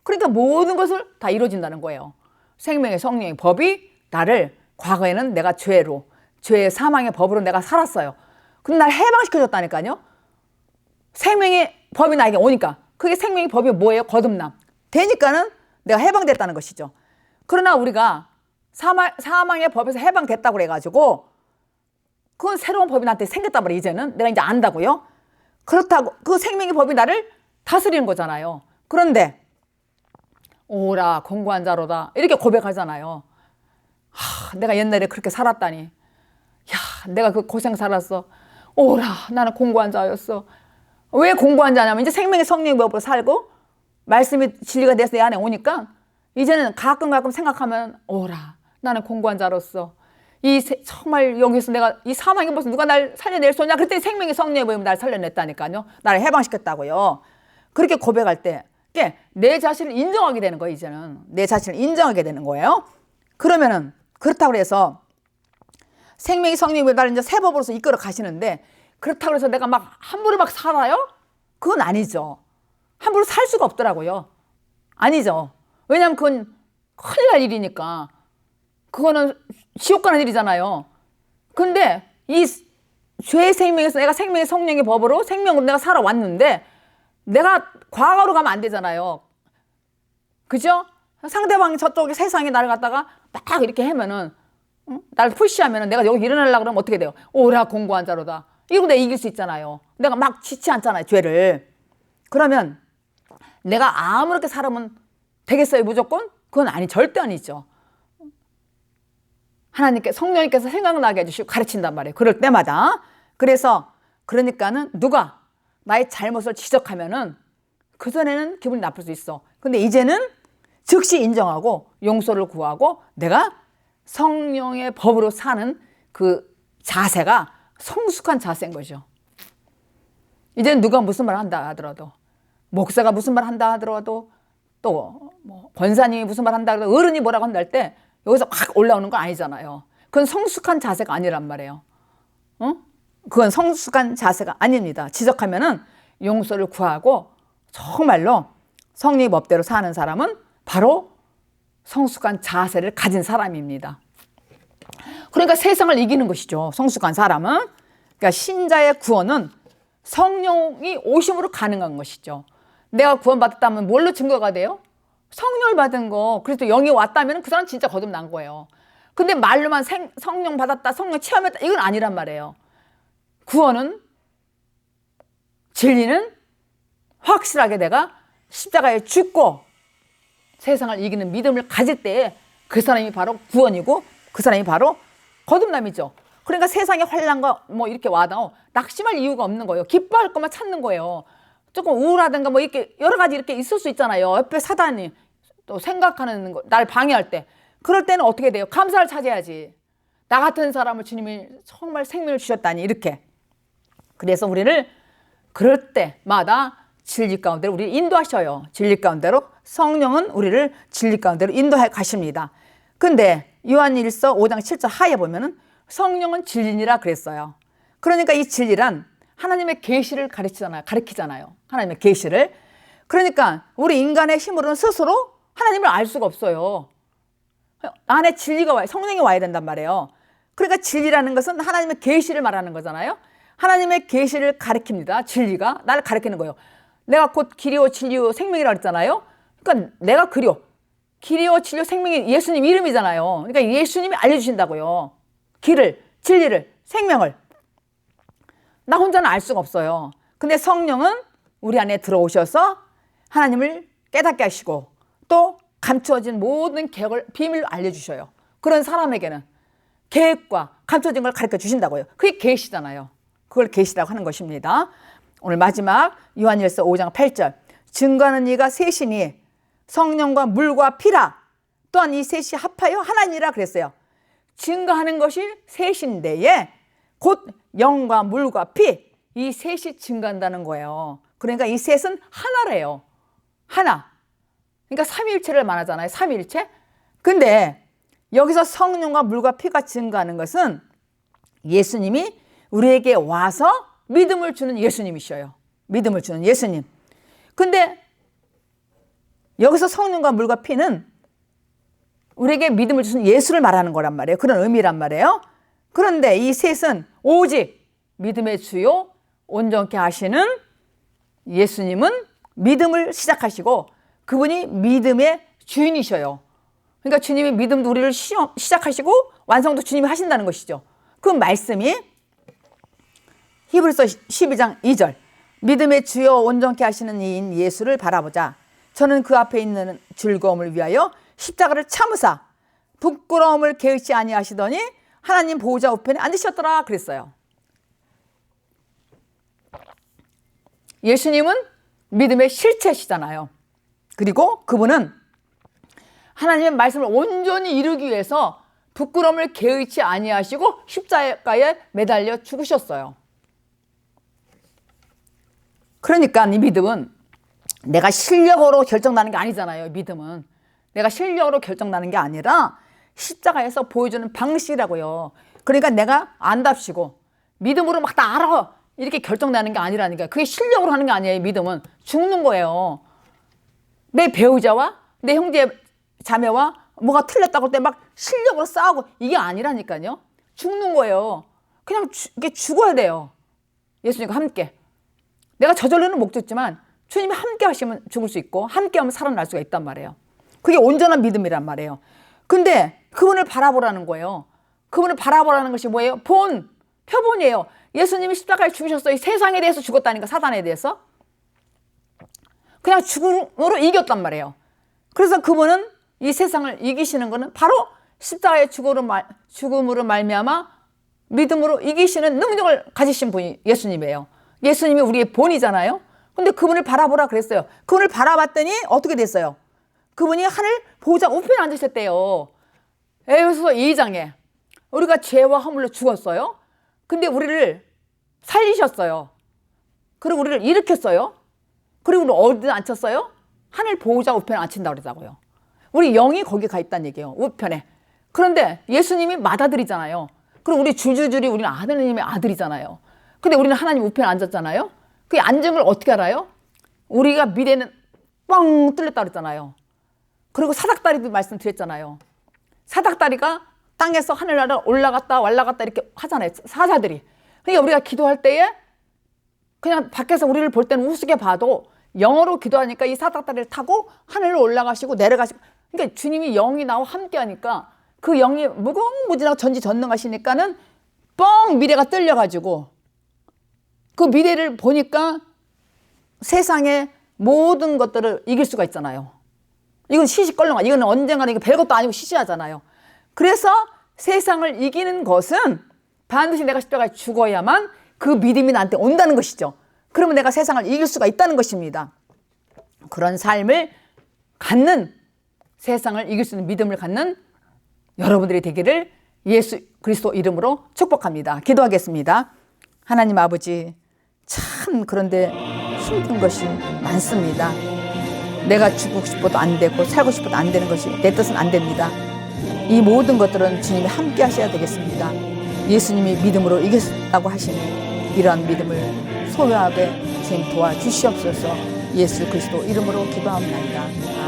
그러니까 모든 것을 다 이루어진다는 거예요. 생명의 성령의 법이 나를 과거에는 내가 죄의 사망의 법으로 내가 살았어요. 근데 나를 해방시켜줬다니까요. 생명의 법이 나에게 오니까 그게 생명의 법이 뭐예요? 거듭남. 되니까는 내가 해방됐다는 것이죠. 그러나 우리가 사망의 법에서 해방됐다고 그래가지고 그건 새로운 법이 나한테 생겼단 말이에요. 이제는 내가 이제 안다고요. 그렇다고 그 생명의 법이 나를 다스리는 거잖아요. 그런데 오라 공고한 자로다 이렇게 고백하잖아요. 내가 옛날에 그렇게 살았다니. 내가 그 고생 살았어. 오라 나는 공고한 자였어. 왜 공고한 자냐면 이제 생명의 성령의 법으로 살고 말씀이 진리가 돼서 내 안에 오니까 이제는 가끔 생각하면 오라 나는 공고한 자로서 정말 여기서 내가 이 사망의 법에서 누가 날 살려낼 수 없냐. 그랬더니 생명의 성령의 법이 날 살려냈다니까요. 나를 해방시켰다고요. 그렇게 고백할 때 내 자신을 인정하게 되는 거예요. 이제는 내 자신을 인정하게 되는 거예요. 그러면은 그렇다고 해서 생명의 성령이 나를 이제 새 법으로서 이끌어 가시는데 그렇다고 해서 내가 막 함부로 막 살아요? 그건 아니죠. 함부로 살 수가 없더라고요. 아니죠. 왜냐하면 그건 큰일 날 일이니까. 그거는 지옥 가는 일이잖아요. 근데 이 죄의 생명에서 내가 생명의 성령의 법으로 생명으로 내가 살아왔는데 내가 과거로 가면 안 되잖아요. 그죠? 상대방이 저쪽에 세상에 나를 갖다가 막 이렇게 하면은 나를 푸시하면은 내가 여기 일어나려고 그러면 어떻게 돼요? 오라 공고한 자로다. 이러고 내가 이길 수 있잖아요. 내가 막 지치 않잖아요. 죄를. 그러면 내가 아무렇게 살으면 되겠어요? 무조건? 그건 절대 아니죠. 성령님께서 생각나게 해주시고 가르친단 말이에요. 그럴 때마다. 그러니까는 누가 나의 잘못을 지적하면은 그전에는 기분이 나쁠 수 있어. 근데 이제는 즉시 인정하고 용서를 구하고 내가 성령의 법으로 사는 그 자세가 성숙한 자세인 거죠. 이제는 누가 무슨 말 한다 하더라도 목사가 무슨 말 한다 하더라도 또 권사님이 무슨 말 한다 하더라도 어른이 뭐라고 한다 할 때 여기서 확 올라오는 건 아니잖아요. 그건 성숙한 자세가 아니란 말이에요. 그건 성숙한 자세가 아닙니다. 지적하면은 용서를 구하고 정말로 성령의 법대로 사는 사람은 바로 성숙한 자세를 가진 사람입니다. 그러니까 세상을 이기는 것이죠. 성숙한 사람은. 그러니까 신자의 구원은 성령이 오심으로 가능한 것이죠. 내가 구원받았다면 뭘로 증거가 돼요? 성령을 받은 거. 그래서 영이 왔다면 그 사람 진짜 거듭난 거예요. 근데 말로만 성령 받았다, 성령 체험했다 이건 아니란 말이에요. 구원은 진리는 확실하게 내가 십자가에 죽고 세상을 이기는 믿음을 가질 때에 그 사람이 바로 구원이고 그 사람이 바로 거듭남이죠. 그러니까 세상의 환난과 뭐 이렇게 와도 낙심할 이유가 없는 거예요. 기뻐할 것만 찾는 거예요. 조금 우울하든가 뭐 이렇게 여러 가지 이렇게 있을 수 있잖아요. 옆에 사단이 또 생각하는 거, 날 방해할 때. 그럴 때는 어떻게 돼요? 감사를 찾아야지. 나 같은 사람을 주님이 정말 생명을 주셨다니 이렇게. 그래서 우리를 그럴 때마다 진리 가운데로 우리를 인도하셔요. 진리 가운데로 성령은 우리를 진리 가운데로 인도해 가십니다. 근데 요한일서 5장 7절 하에 보면은 성령은 진리니라 그랬어요. 그러니까 이 진리란 하나님의 계시를 가르치잖아요. 하나님의 계시를. 그러니까 우리 인간의 힘으로는 스스로 하나님을 알 수가 없어요. 안에 진리가 와야, 성령이 와야 된단 말이에요. 그러니까 진리라는 것은 하나님의 계시를 말하는 거잖아요. 하나님의 계시를 가르칩니다. 진리가 나를 가르치는 거예요. 내가 곧 길이요 진리요 생명이라고 했잖아요. 그러니까 내가 길이요 진리요 생명이 예수님 이름이잖아요. 그러니까 예수님이 알려주신다고요. 길을, 진리를, 생명을. 나 혼자는 알 수가 없어요. 근데 성령은 우리 안에 들어오셔서 하나님을 깨닫게 하시고 또 감추어진 모든 계획을, 비밀을 알려주셔요. 그런 사람에게는 계획과 감춰진 걸 가르쳐 주신다고요. 그게 계시잖아요. 그걸 계시라고 하는 것입니다. 오늘 마지막 요한일서 5장 8절. 증거하는 이가 셋이니 성령과 물과 피라. 또한 이 셋이 합하여 하나니라 그랬어요. 증거하는 것이 셋인데에 곧 영과 물과 피, 이 셋이 증거한다는 거예요. 그러니까 이 셋은 하나래요. 하나. 그러니까 삼위일체를 말하잖아요. 삼위일체. 근데 여기서 성령과 물과 피가 증거하는 것은 예수님이 우리에게 와서 믿음을 주는 예수님이셔요. 믿음을 주는 예수님. 근데 여기서 성령과 물과 피는 우리에게 믿음을 주신 예수를 말하는 거란 말이에요. 그런 의미란 말이에요. 그런데 이 셋은 오직 믿음의 주요 온전케 하시는 예수님은 믿음을 시작하시고 그분이 믿음의 주인이셔요. 그러니까 주님이 믿음도 우리를 시작하시고 완성도 주님이 하신다는 것이죠. 그 말씀이 히브리서 12장 2절. 믿음의 주요 온전케 하시는 이인 예수를 바라보자. 저는 그 앞에 있는 즐거움을 위하여 십자가를 참으사 부끄러움을 개의치 아니하시더니 하나님 보호자 우편에 앉으셨더라 그랬어요. 예수님은 믿음의 실체시잖아요. 그리고 그분은 하나님의 말씀을 온전히 이루기 위해서 부끄러움을 개의치 아니하시고 십자가에 매달려 죽으셨어요. 그러니까 이 믿음은 내가 실력으로 결정나는 게 아니잖아요. 믿음은 내가 실력으로 결정나는 게 아니라 십자가에서 보여주는 방식이라고요. 그러니까 내가 안답시고 믿음으로 막 다 알아 이렇게 결정나는 게 아니라니까. 그게 실력으로 하는 게 아니에요. 믿음은 죽는 거예요. 내 배우자와 내 형제 자매와 뭐가 틀렸다고 할 때 막 실력으로 싸우고 이게 아니라니까요. 죽는 거예요. 그냥 이게 죽어야 돼요. 예수님과 함께. 내가 저절로는 못 죽지만 주님이 함께 하시면 죽을 수 있고 함께 하면 살아날 수가 있단 말이에요. 그게 온전한 믿음이란 말이에요. 근데 그분을 바라보라는 거예요. 그분을 바라보라는 것이 뭐예요? 표본이에요. 예수님이 십자가에 죽으셨어요. 세상에 대해서 죽었다니까, 사단에 대해서. 그냥 죽음으로 이겼단 말이에요. 그래서 그분은 이 세상을 이기시는 것은 바로 십자가의 죽음으로 말미암아 믿음으로 이기시는 능력을 가지신 분이 예수님이에요. 예수님이 우리의 본이잖아요. 근데 그분을 바라보라 그랬어요. 그분을 바라봤더니 어떻게 됐어요? 그분이 하늘 보호자 우편에 앉으셨대요. 에베소서 2장에 우리가 죄와 허물로 죽었어요. 근데 우리를 살리셨어요. 그리고 우리를 일으켰어요. 그리고 우리를 어디 앉혔어요? 하늘 보호자 우편에 앉힌다고 그러자고요. 우리 영이 거기 가 있다는 얘기예요. 우편에. 그런데 예수님이 맏아들이잖아요. 그리고 우리 줄줄줄이 우리는 하나님의 아들이잖아요. 근데 우리는 하나님 우편에 앉았잖아요. 그 앉은 걸 어떻게 알아요? 우리가 미래는 뻥 뚫렸다고 그랬잖아요. 그리고 사닥다리도 말씀드렸잖아요. 사닥다리가 땅에서 하늘나라 올라갔다 올라갔다 이렇게 하잖아요. 사자들이. 그러니까 우리가 기도할 때에 그냥 밖에서 우리를 볼 때는 우습게 봐도 영어로 기도하니까 이 사닥다리를 타고 하늘로 올라가시고 내려가시고, 그러니까 주님이 영이 나와 함께 하니까 그 영이 무궁무진하고 전지전능하시니까는 뻥 미래가 뚫려가지고 그 미래를 보니까 세상에 모든 것들을 이길 수가 있잖아요. 이건 시시껄렁하, 이건 언젠가는 이거 별것도 아니고 시시하잖아요. 그래서 세상을 이기는 것은 반드시 내가 십자가에 죽어야만 그 믿음이 나한테 온다는 것이죠. 그러면 내가 세상을 이길 수가 있다는 것입니다. 그런 삶을 갖는, 세상을 이길 수 있는 믿음을 갖는 여러분들이 되기를 예수 그리스도 이름으로 축복합니다. 기도하겠습니다. 하나님 아버지, 참 그런데 힘든 것이 많습니다. 내가 죽고 싶어도 안 되고 살고 싶어도 안 되는 것이 내 뜻은 안 됩니다. 이 모든 것들은 주님이 함께 하셔야 되겠습니다. 예수님이 믿음으로 이겼다고 하시니 이러한 믿음을 소유하게 주님 도와주시옵소서. 예수 그리스도 이름으로 기도합니다.